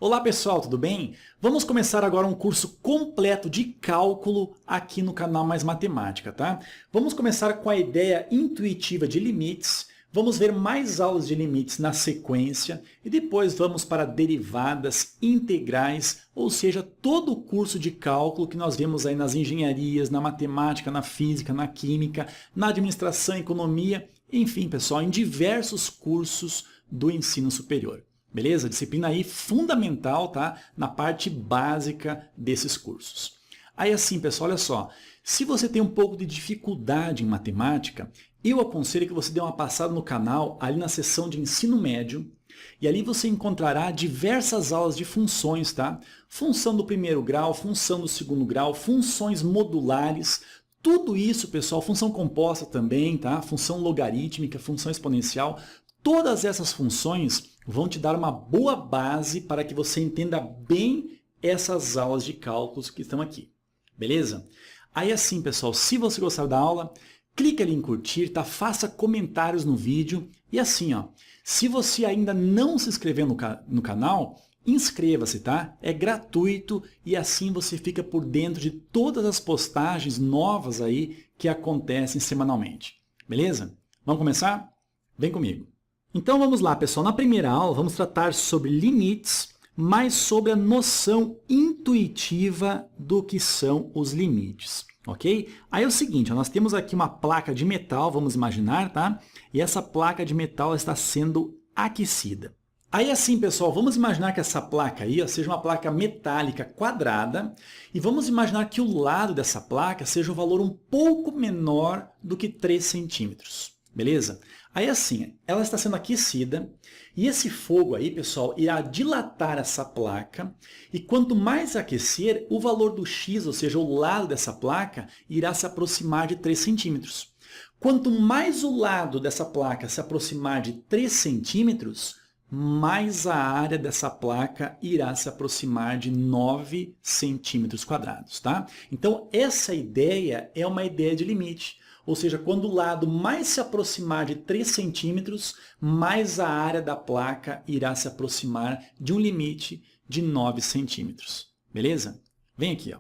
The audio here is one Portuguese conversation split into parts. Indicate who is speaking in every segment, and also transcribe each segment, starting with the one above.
Speaker 1: Olá pessoal, tudo bem? Vamos começar agora um curso completo de cálculo aqui no canal Mais Matemática, tá? Vamos começar com a ideia intuitiva de limites, vamos ver mais aulas de limites na sequência e depois vamos para derivadas, integrais, ou seja, todo o curso de cálculo que nós vemos aí nas engenharias, na matemática, na física, na química, na administração, economia, enfim pessoal, em diversos cursos do ensino superior. Beleza? Disciplina aí fundamental, tá? Na parte básica desses cursos. Aí assim, pessoal, olha só. Se você tem um pouco de dificuldade em matemática, eu aconselho que você dê uma passada no canal, ali na seção de ensino médio, e ali você encontrará diversas aulas de funções, tá? Função do primeiro grau, função do segundo grau, funções modulares, tudo isso, pessoal, função composta também, tá? Função logarítmica, função exponencial, todas essas funções vão te dar uma boa base para que você entenda bem essas aulas de cálculos que estão aqui. Beleza? Aí assim, pessoal, se você gostar da aula, clique ali em curtir, tá? Faça comentários no vídeo. E assim, ó, se você ainda não se inscreveu no canal, inscreva-se, tá? É gratuito e assim você fica por dentro de todas as postagens novas aí que acontecem semanalmente. Beleza? Vamos começar? Vem comigo. Então vamos lá, pessoal. Na primeira aula vamos tratar sobre limites, mas sobre a noção intuitiva do que são os limites, ok? Aí é o seguinte, nós temos aqui uma placa de metal, vamos imaginar, tá? E essa placa de metal está sendo aquecida. Aí assim, pessoal, vamos imaginar que essa placa aí seja uma placa metálica quadrada e vamos imaginar que o lado dessa placa seja um valor um pouco menor do que 3 centímetros. Beleza? Aí assim, ela está sendo aquecida e esse fogo aí, pessoal, irá dilatar essa placa e quanto mais aquecer, o valor do x, ou seja, o lado dessa placa, irá se aproximar de 3 centímetros. Quanto mais o lado dessa placa se aproximar de 3 centímetros, mais a área dessa placa irá se aproximar de 9 centímetros quadrados, tá? Então, essa ideia é uma ideia de limite. Ou seja, quando o lado mais se aproximar de 3 centímetros, mais a área da placa irá se aproximar de um limite de 9 centímetros. Beleza? Vem aqui, ó.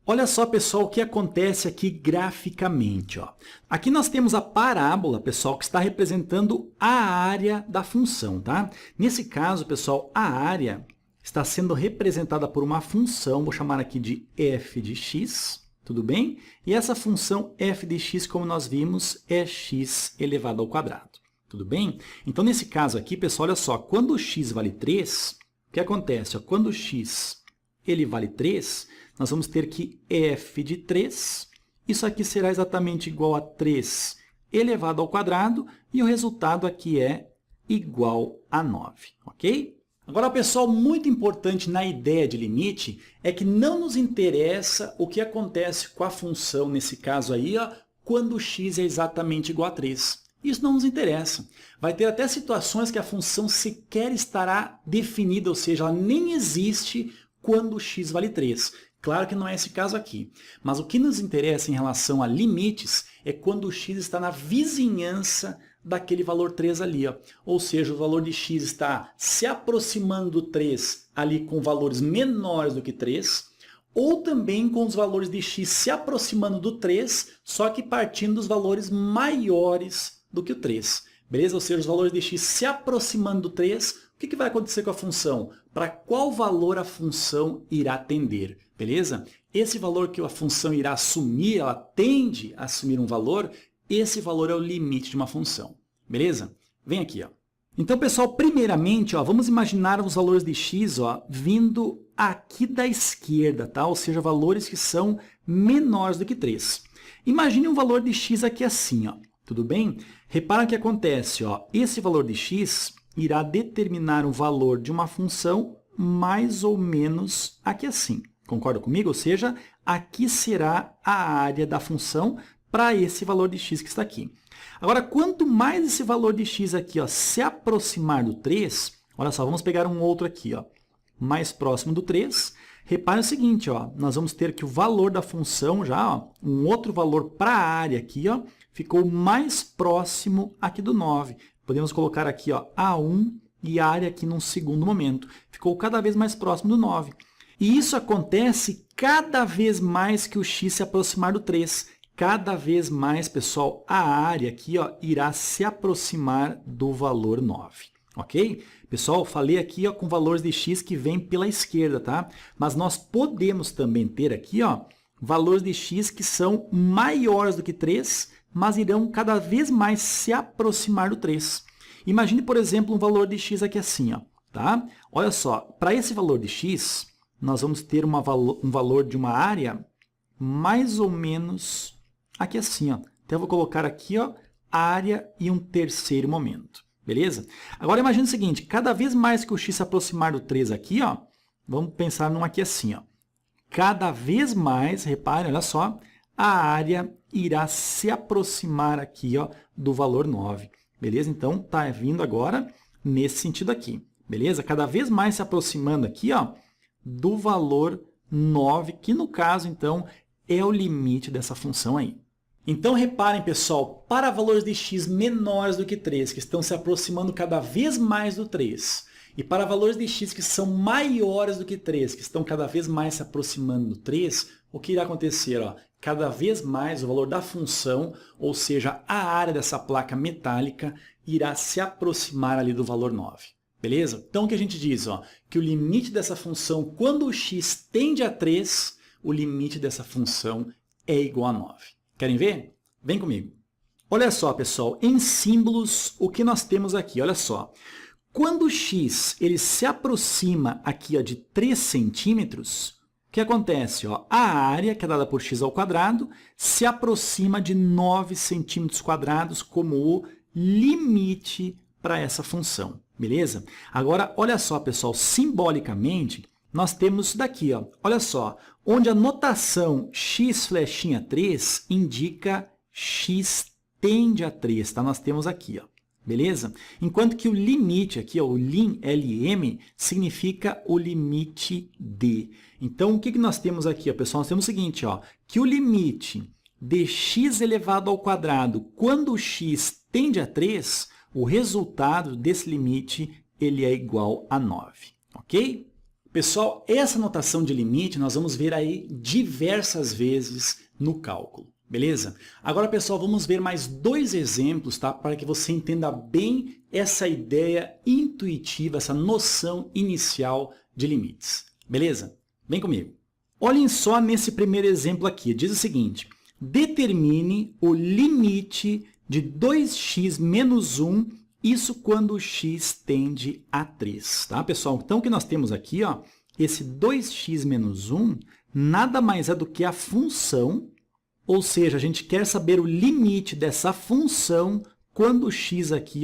Speaker 1: Olha só, pessoal, o que acontece aqui graficamente, ó. Aqui nós temos a parábola, pessoal, que está representando a área da função, tá? Nesse caso, pessoal, a área está sendo representada por uma função, vou chamar aqui de f de x, tudo bem? E essa função f de x, como nós vimos, é x elevado ao quadrado. Tudo bem? Então, nesse caso aqui, pessoal, olha só, quando o x vale 3, o que acontece? Ó, quando o x ele vale 3, nós vamos ter que f de 3, isso aqui será exatamente igual a 3 elevado ao quadrado, e o resultado aqui é igual a 9, ok? Agora, pessoal, muito importante na ideia de limite é que não nos interessa o que acontece com a função, nesse caso aí, ó, quando x é exatamente igual a 3. Isso não nos interessa. Vai ter até situações que a função sequer estará definida, ou seja, ela nem existe quando x vale 3. Claro que não é esse caso aqui. Mas o que nos interessa em relação a limites é quando o x está na vizinhança daquele valor 3 ali, ó. Ou seja, o valor de x está se aproximando do 3 ali com valores menores do que 3, ou também com os valores de x se aproximando do 3, só que partindo dos valores maiores do que o 3. Beleza? Ou seja, os valores de x se aproximando do 3, o que vai acontecer com a função? Para qual valor a função irá tender? Beleza? Esse valor que a função irá assumir, ela tende a assumir um valor, esse valor é o limite de uma função. Beleza? Vem aqui, ó. Então, pessoal, primeiramente, ó, vamos imaginar os valores de x, ó, vindo aqui da esquerda, tá? Ou seja, valores que são menores do que 3. Imagine um valor de x aqui assim, ó. Tudo bem? Repara o que acontece, ó. Esse valor de x irá determinar o valor de uma função mais ou menos aqui assim. Concorda comigo? Ou seja, aqui será a área da função para esse valor de x que está aqui. Agora, quanto mais esse valor de x aqui, ó, se aproximar do 3, olha só, vamos pegar um outro aqui, ó, mais próximo do 3. Repare o seguinte, ó, nós vamos ter que o valor da função já, ó, um outro valor para a área aqui, ó, ficou mais próximo aqui do 9. Podemos colocar aqui, ó, A1 e área aqui num segundo momento. Ficou cada vez mais próximo do 9. E isso acontece cada vez mais que o x se aproximar do 3. Cada vez mais, pessoal, a área aqui irá se aproximar do valor 9. Ok? Pessoal, falei aqui com valores de x que vêm pela esquerda, tá? Mas nós podemos também ter aqui valores de x que são maiores do que 3, mas irão cada vez mais se aproximar do 3. Imagine, por exemplo, um valor de x aqui assim, tá? Olha só, para esse valor de x, nós vamos ter um valor de uma área mais ou menos aqui assim, Então eu vou colocar aqui, área e um terceiro momento. Beleza? Agora imagine o seguinte, cada vez mais que o x se aproximar do 3 aqui, vamos pensar num aqui assim, cada vez mais, reparem, olha só, a área irá se aproximar aqui do valor 9. Beleza? Então, está vindo agora nesse sentido aqui. Beleza? Cada vez mais se aproximando aqui do valor 9, que no caso, então, é o limite dessa função aí. Então, reparem, pessoal, para valores de x menores do que 3, que estão se aproximando cada vez mais do 3, e para valores de x que são maiores do que 3, que estão cada vez mais se aproximando do 3, o que irá acontecer? Cada vez mais o valor da função, ou seja, a área dessa placa metálica, irá se aproximar ali do valor 9. Beleza? Então, o que a gente diz? Que o limite dessa função, quando o x tende a 3, o limite dessa função é igual a 9. Querem ver? Vem comigo. Olha só, pessoal, em símbolos, o que nós temos aqui? Olha só. Quando o x ele se aproxima aqui de 3 centímetros, o que acontece? A área, que é dada por x ao quadrado, se aproxima de 9 centímetros quadrados como o limite para essa função. Beleza? Agora, olha só, pessoal, simbolicamente, nós temos isso daqui. Olha só, onde a notação x flechinha 3 indica x tende a 3, tá? Nós temos aqui, beleza? Enquanto que o limite aqui, o lim, LM, significa o limite de. Então, o que nós temos aqui, pessoal? Nós temos o seguinte, que o limite de x elevado ao quadrado, quando o x tende a 3, o resultado desse limite ele é igual a 9, ok? Pessoal, essa notação de limite nós vamos ver aí diversas vezes no cálculo, beleza? Agora, pessoal, vamos ver mais 2 exemplos, tá? Para que você entenda bem essa ideia intuitiva, essa noção inicial de limites, beleza? Vem comigo. Olhem só nesse primeiro exemplo aqui, diz o seguinte, determine o limite de 2x menos 1, isso quando o x tende a 3, tá, pessoal? Então, o que nós temos aqui, esse 2x menos 1, nada mais é do que a função, ou seja, a gente quer saber o limite dessa função quando o x aqui,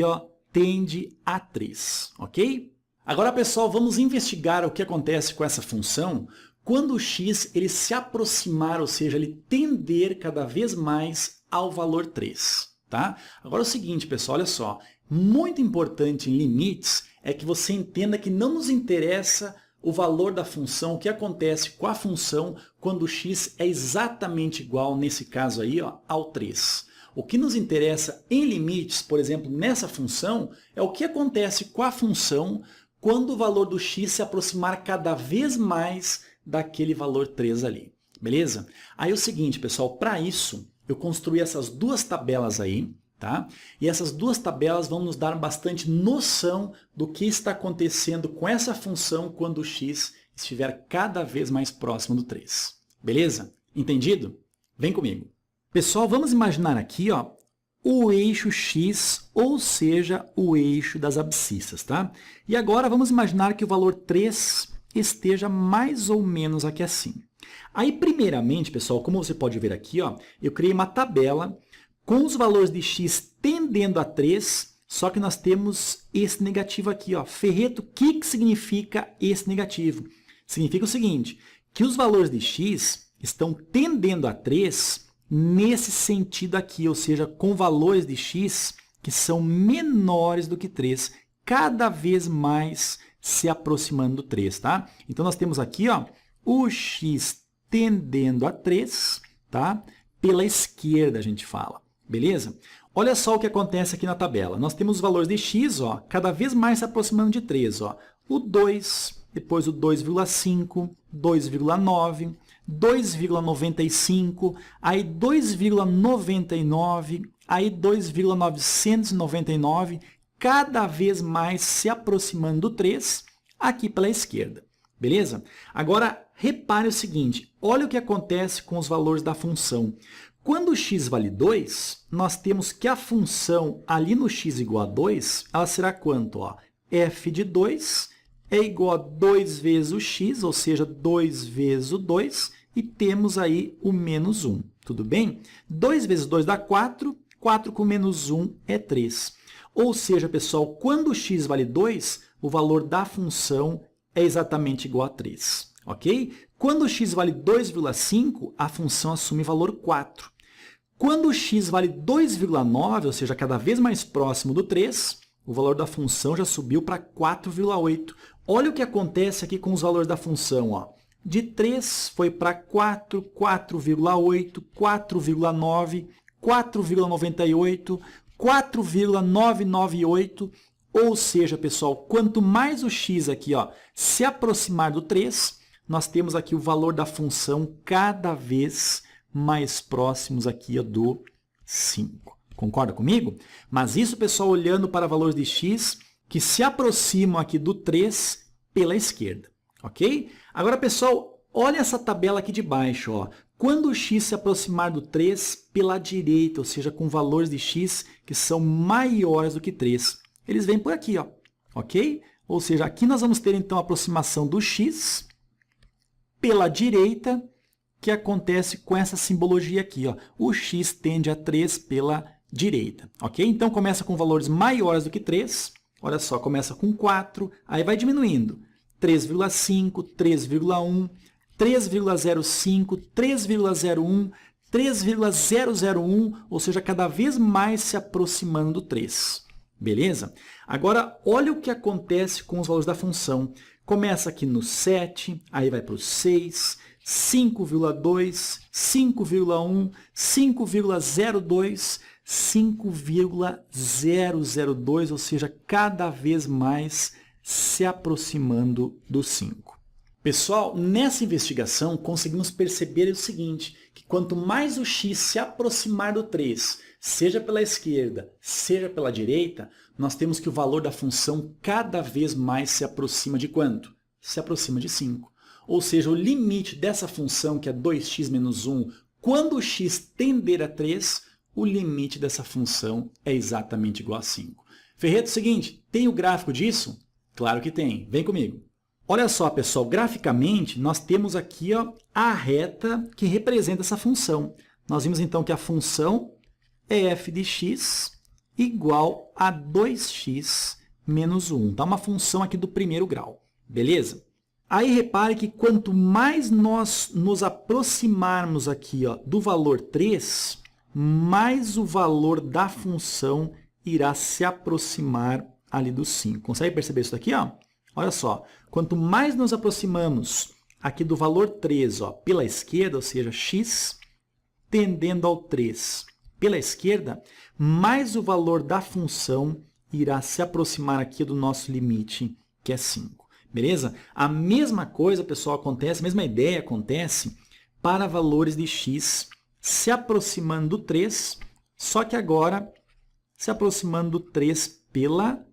Speaker 1: tende a 3, ok? Agora, pessoal, vamos investigar o que acontece com essa função quando o x ele se aproximar, ou seja, ele tender cada vez mais ao valor 3. Tá? Agora é o seguinte, pessoal, olha só. Muito importante em limites é que você entenda que não nos interessa o valor da função, o que acontece com a função quando o x é exatamente igual, nesse caso aí, ao 3. O que nos interessa em limites, por exemplo, nessa função, é o que acontece com a função quando o valor do x se aproximar cada vez mais daquele valor 3 ali. Beleza? Aí é o seguinte, pessoal, para isso, eu construí essas 2 tabelas aí, tá? E essas 2 tabelas vão nos dar bastante noção do que está acontecendo com essa função quando o x estiver cada vez mais próximo do 3. Beleza? Entendido? Vem comigo. Pessoal, vamos imaginar aqui, o eixo x, ou seja, o eixo das abscissas, tá? E agora vamos imaginar que o valor 3 esteja mais ou menos aqui assim. Aí, primeiramente, pessoal, como você pode ver aqui, eu criei uma tabela com os valores de x tendendo a 3, só que nós temos esse negativo aqui. Ferreto, o que significa esse negativo? Significa o seguinte, que os valores de x estão tendendo a 3 nesse sentido aqui, ou seja, com valores de x que são menores do que 3, cada vez mais se aproximando do 3, tá? Então, nós temos aqui, o x tendendo a 3, tá? Pela esquerda, a gente fala. Beleza? Olha só o que acontece aqui na tabela. Nós temos os valores de x, ó, cada vez mais se aproximando de 3. Ó. O 2, depois o 2,5, 2,9, 2,95, aí 2,99, aí 2,999, cada vez mais se aproximando do 3 aqui pela esquerda. Beleza? Agora, repare o seguinte, olha o que acontece com os valores da função. Quando x vale 2, nós temos que a função ali no x igual a 2, ela será quanto? Ó? F de 2 é igual a 2 vezes o x, ou seja, 2 vezes o 2, e temos aí o menos 1. Tudo bem? 2 vezes 2 dá 4, 4 com menos 1 é 3. Ou seja, pessoal, quando x vale 2, o valor da função é exatamente igual a 3. Ok? Quando x vale 2,5, a função assume valor 4. Quando x vale 2,9, ou seja, cada vez mais próximo do 3, o valor da função já subiu para 4,8. Olha o que acontece aqui com os valores da função. Ó. De 3 foi para 4, 4,8, 4,9, 4,98, 4,998. Ou seja, pessoal, quanto mais o x aqui ó, se aproximar do 3, nós temos aqui o valor da função cada vez mais próximos aqui ó, do 5. Concorda comigo? Mas isso, pessoal, olhando para valores de x que se aproximam aqui do 3 pela esquerda. Ok? Agora, pessoal, olha essa tabela aqui de baixo. Ó. Quando o x se aproximar do 3 pela direita, ou seja, com valores de x que são maiores do que 3, eles vêm por aqui. Ó. Ok? Ou seja, aqui nós vamos ter, então, a aproximação do x pela direita, que acontece com essa simbologia aqui. Ó. O x tende a 3 pela direita. Ok? Então, começa com valores maiores do que 3. Olha só, começa com 4, aí vai diminuindo. 3,5, 3,1, 3,05, 3,01, 3,001, ou seja, cada vez mais se aproximando do 3. Beleza? Agora, olha o que acontece com os valores da função. Começa aqui no 7, aí vai para o 6, 5,2, 5,1, 5,02, 5,002, ou seja, cada vez mais se aproximando do 5. Pessoal, nessa investigação conseguimos perceber o seguinte, que quanto mais o x se aproximar do 3, seja pela esquerda, seja pela direita, nós temos que o valor da função cada vez mais se aproxima de quanto? Se aproxima de 5. Ou seja, o limite dessa função, que é 2x menos 1, quando o x tender a 3, o limite dessa função é exatamente igual a 5. Ferreto, é o seguinte, tem o gráfico disso? Claro que tem. Vem comigo. Olha só, pessoal, graficamente, nós temos aqui ó, a reta que representa essa função. Nós vimos, então, que a função é f de x igual a 2x menos 1. Tá? Uma função aqui do primeiro grau. Beleza? Aí, repare que quanto mais nós nos aproximarmos aqui ó, do valor 3, mais o valor da função irá se aproximar ali do 5. Consegue perceber isso daqui? Ó? Olha só, quanto mais nos aproximamos aqui do valor 3 ó, pela esquerda, ou seja, x tendendo ao 3 pela esquerda, mais o valor da função irá se aproximar aqui do nosso limite, que é 5. Beleza? A mesma coisa, pessoal, acontece, a mesma ideia acontece para valores de x se aproximando do 3, só que agora se aproximando do 3 pela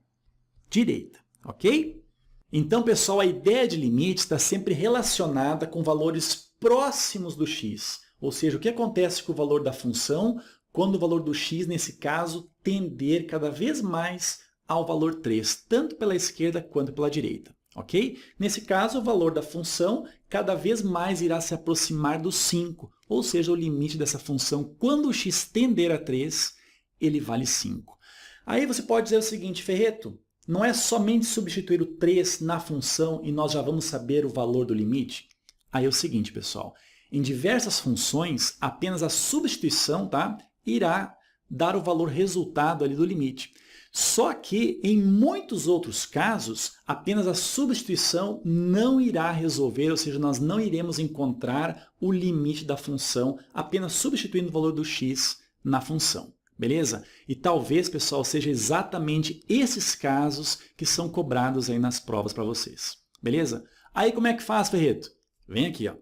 Speaker 1: direita. Ok? Então, pessoal, a ideia de limite está sempre relacionada com valores próximos do x. Ou seja, o que acontece com o valor da função quando o valor do x, nesse caso, tender cada vez mais ao valor 3, tanto pela esquerda quanto pela direita. Ok? Nesse caso, o valor da função cada vez mais irá se aproximar do 5, ou seja, o limite dessa função, quando o x tender a 3, ele vale 5. Aí você pode dizer o seguinte, Ferreto, não é somente substituir o 3 na função e nós já vamos saber o valor do limite? Aí é o seguinte, pessoal, em diversas funções, apenas a substituição tá, irá dar o valor resultado ali do limite. Só que, em muitos outros casos, apenas a substituição não irá resolver, ou seja, nós não iremos encontrar o limite da função apenas substituindo o valor do x na função. Beleza? E talvez, pessoal, seja exatamente esses casos que são cobrados aí nas provas para vocês. Beleza? Aí como é que faz, Ferreto? Vem aqui, ó.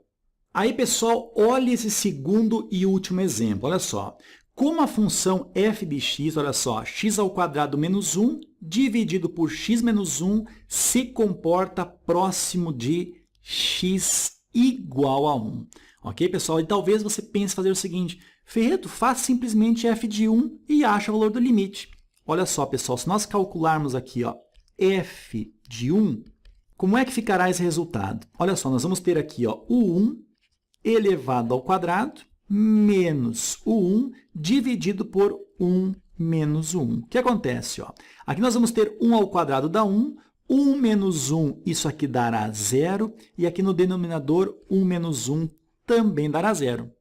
Speaker 1: Aí, pessoal, olha esse segundo e último exemplo. Olha só. Como a função f de x, olha só, x² menos 1 dividido por x menos 1 se comporta próximo de x igual a 1. Ok, pessoal? E talvez você pense fazer o seguinte, Ferreto, faz simplesmente f de 1 e acha o valor do limite. Olha só, pessoal, se nós calcularmos aqui, ó, f de 1, como é que ficará esse resultado? Olha só, nós vamos ter aqui, ó, o 1 elevado ao quadrado menos o 1 dividido por 1 menos o 1. O que acontece? Ó? Aqui nós vamos ter 1 ao quadrado dá 1, 1 menos 1, isso aqui dará 0, e aqui no denominador, 1 menos 1 também dará 0.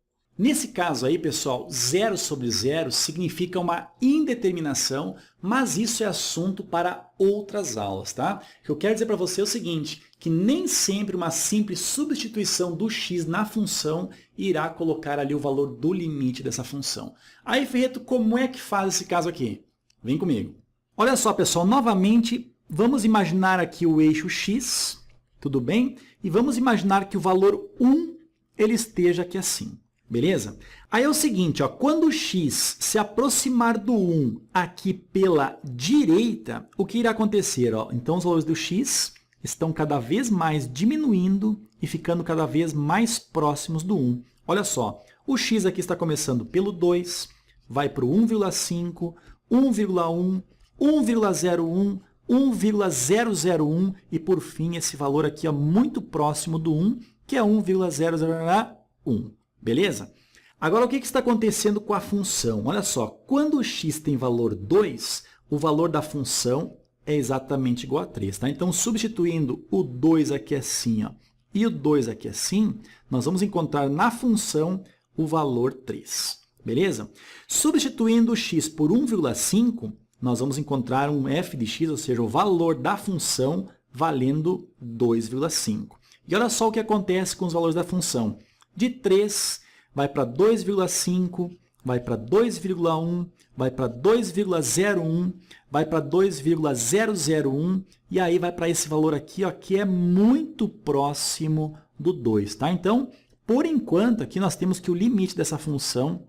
Speaker 1: Nesse caso aí, pessoal, 0 sobre 0 significa uma indeterminação, mas isso é assunto para outras aulas, tá? O que eu quero dizer para você é o seguinte, que nem sempre uma simples substituição do x na função irá colocar ali o valor do limite dessa função. Aí, Ferreto, como é que faz esse caso aqui? Vem comigo. Olha só, pessoal, novamente, vamos imaginar aqui o eixo x, tudo bem? E vamos imaginar que o valor 1 ele esteja aqui assim. Beleza? Aí é o seguinte, ó, quando o x se aproximar do 1 aqui pela direita, o que irá acontecer? Ó? Então, os valores do x estão cada vez mais diminuindo e ficando cada vez mais próximos do 1. Olha só, o x aqui está começando pelo 2, vai para o 1,5, 1,1, 1,01, 1,001 e, por fim, esse valor aqui é muito próximo do 1, que é 1,001. Beleza? Agora, o que está acontecendo com a função? Olha só, quando o x tem valor 2, o valor da função é exatamente igual a 3. Tá? Então, substituindo o 2 aqui assim, ó, e o 2 aqui assim, nós vamos encontrar na função o valor 3. Beleza? Substituindo o x por 1,5, nós vamos encontrar um f de x, ou seja, o valor da função valendo 2,5. E olha só o que acontece com os valores da função. De 3, vai para 2,5, vai para 2,1, vai para 2,01, vai para 2,001 e aí vai para esse valor aqui, ó, que é muito próximo do 2. Tá? Então, por enquanto, aqui nós temos que o limite dessa função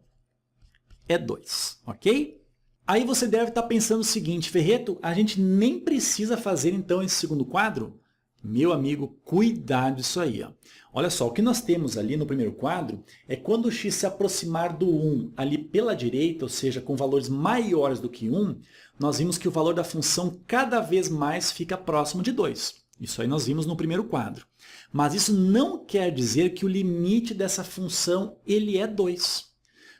Speaker 1: é 2. Ok? Aí você deve estar pensando o seguinte, Ferreto, a gente nem precisa fazer então esse segundo quadro? Meu amigo, cuidado disso aí. Ó. Olha só, o que nós temos ali no primeiro quadro é quando o x se aproximar do 1 ali pela direita, ou seja, com valores maiores do que 1, nós vimos que o valor da função cada vez mais fica próximo de 2. Isso aí nós vimos no primeiro quadro. Mas isso não quer dizer que o limite dessa função ele é 2.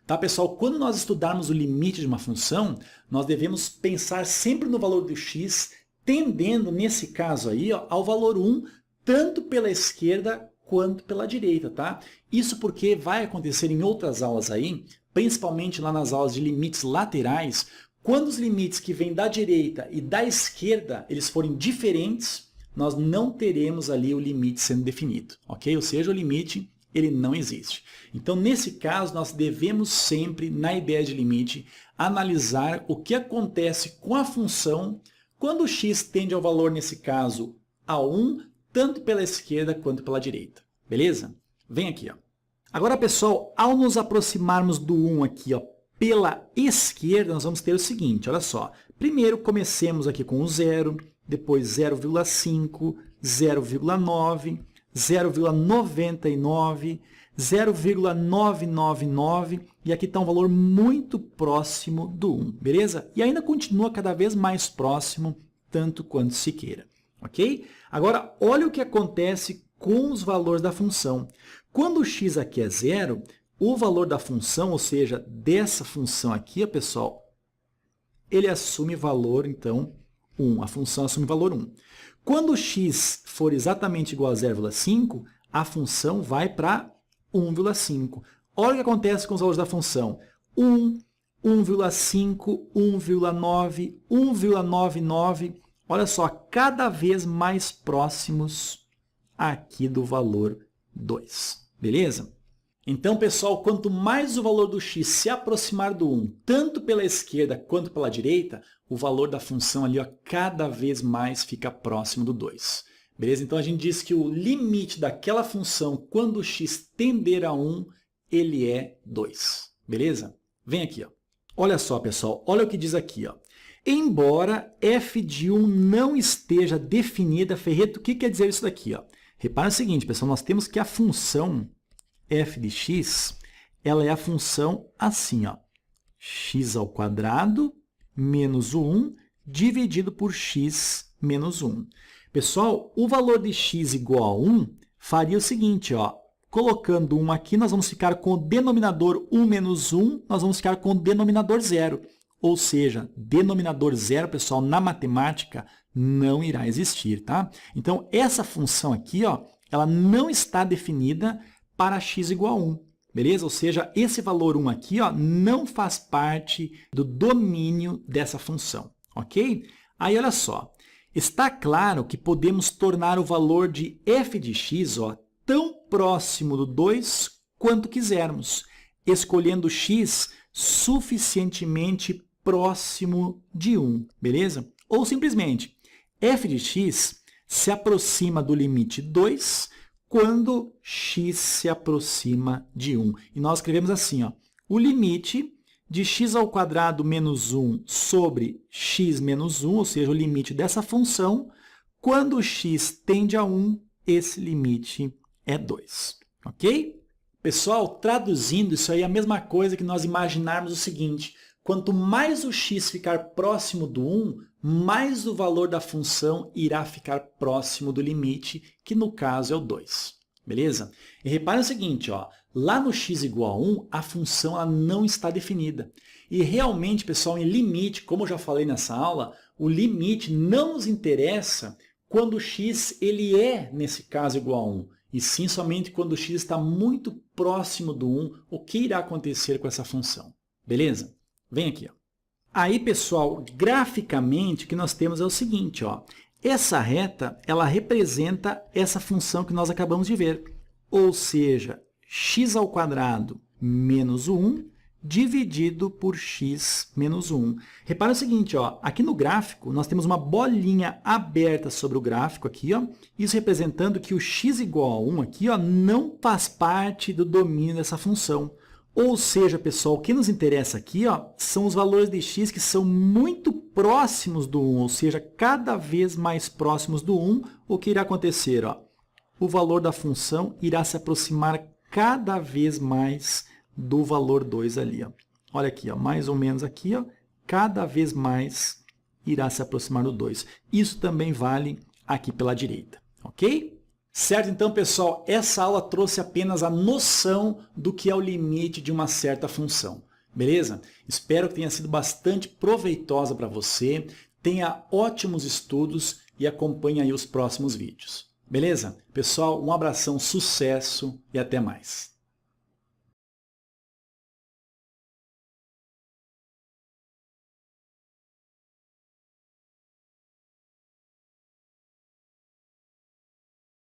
Speaker 1: Tá, pessoal? Quando nós estudarmos o limite de uma função, nós devemos pensar sempre no valor do x tendendo, nesse caso aí, ó, ao valor 1, tanto pela esquerda quanto pela direita, tá? Isso porque vai acontecer em outras aulas aí, principalmente lá nas aulas de limites laterais, quando os limites que vêm da direita e da esquerda, eles forem diferentes, nós não teremos ali o limite sendo definido, ok? Ou seja, o limite, ele não existe. Então, nesse caso, nós devemos sempre, na ideia de limite, analisar o que acontece com a função quando o x tende ao valor, nesse caso, a 1, tanto pela esquerda quanto pela direita. Beleza? Vem aqui. Ó. Agora, pessoal, ao nos aproximarmos do 1 aqui, ó, pela esquerda, nós vamos ter o seguinte, olha só. Primeiro, comecemos aqui com o 0, depois 0,5, 0,9, 0,99, 0,999 e aqui está um valor muito próximo do 1, beleza? E ainda continua cada vez mais próximo, tanto quanto se queira, ok? Agora, olha o que acontece com os valores da função. Quando o x aqui é 0, o valor da função, ou seja, dessa função aqui, pessoal, ele assume valor, então, 1. A função assume valor 1. Quando o x for exatamente igual a 0,5, a função vai para 1,5. Olha o que acontece com os valores da função. 1, 1,5, 1,9, 1,99. Olha só, cada vez mais próximos aqui do valor 2. Beleza? Então, pessoal, quanto mais o valor do x se aproximar do 1, tanto pela esquerda quanto pela direita, o valor da função ali, ó, cada vez mais fica próximo do 2. Beleza? Então, a gente diz que o limite daquela função, quando o x tender a 1, ele é 2. Beleza? Vem aqui, ó. Olha só, pessoal, olha o que diz aqui, ó. Embora f de 1 não esteja definida, Ferreto, o que quer dizer isso daqui, ó? Repara o seguinte, pessoal, nós temos que a função f de x, ela é a função assim, ó, x ao quadrado menos o 1 dividido por x menos 1. Pessoal, o valor de x igual a 1 faria o seguinte, ó, colocando 1 aqui, nós vamos ficar com o denominador 1 menos 1, nós vamos ficar com o denominador 0. Ou seja, denominador 0, pessoal, na matemática não irá existir, tá? Então, essa função aqui, ó, ela não está definida para x igual a 1, beleza? Ou seja, esse valor 1 aqui, ó, não faz parte do domínio dessa função, ok? Aí, olha só, está claro que podemos tornar o valor de f de x, ó, tão próximo do 2 quanto quisermos, escolhendo x suficientemente próximo de 1, beleza? Ou simplesmente, f de x se aproxima do limite 2 quando x se aproxima de 1. E nós escrevemos assim, ó, o limite de x ao quadrado menos 1 sobre x menos 1, ou seja, o limite dessa função, quando x tende a 1, esse limite é 2, ok? Pessoal, traduzindo, isso aí é a mesma coisa que nós imaginarmos o seguinte, quanto mais o x ficar próximo do 1, mais o valor da função irá ficar próximo do limite, que no caso é o 2. Beleza? E reparem o seguinte, ó, lá no x igual a 1, a função ela não está definida. E realmente, pessoal, em limite, como eu já falei nessa aula, o limite não nos interessa quando o x ele é, nesse caso, igual a 1. E sim somente quando o x está muito próximo do 1, o que irá acontecer com essa função. Beleza? Vem aqui, ó. Aí, pessoal, graficamente, o que nós temos é o seguinte, ó. Essa reta, ela representa essa função que nós acabamos de ver. Ou seja, x ao quadrado menos o 1 dividido por x menos 1. Repara o seguinte, ó, aqui no gráfico, nós temos uma bolinha aberta sobre o gráfico aqui, ó, isso representando que o x igual a 1 aqui, ó, não faz parte do domínio dessa função. Ou seja, pessoal, o que nos interessa aqui, ó, são os valores de x que são muito próximos do 1, ou seja, cada vez mais próximos do 1, o que irá acontecer? Ó? O valor da função irá se aproximar cada vez mais do valor 2 ali. Ó. Olha aqui, ó, mais ou menos aqui, ó, cada vez mais irá se aproximar do 2. Isso também vale aqui pela direita, ok? Certo? Então, pessoal, essa aula trouxe apenas a noção do que é o limite de uma certa função. Beleza? Espero que tenha sido bastante proveitosa para você. Tenha ótimos estudos e acompanhe aí os próximos vídeos. Beleza? Pessoal, um abração, sucesso e até mais.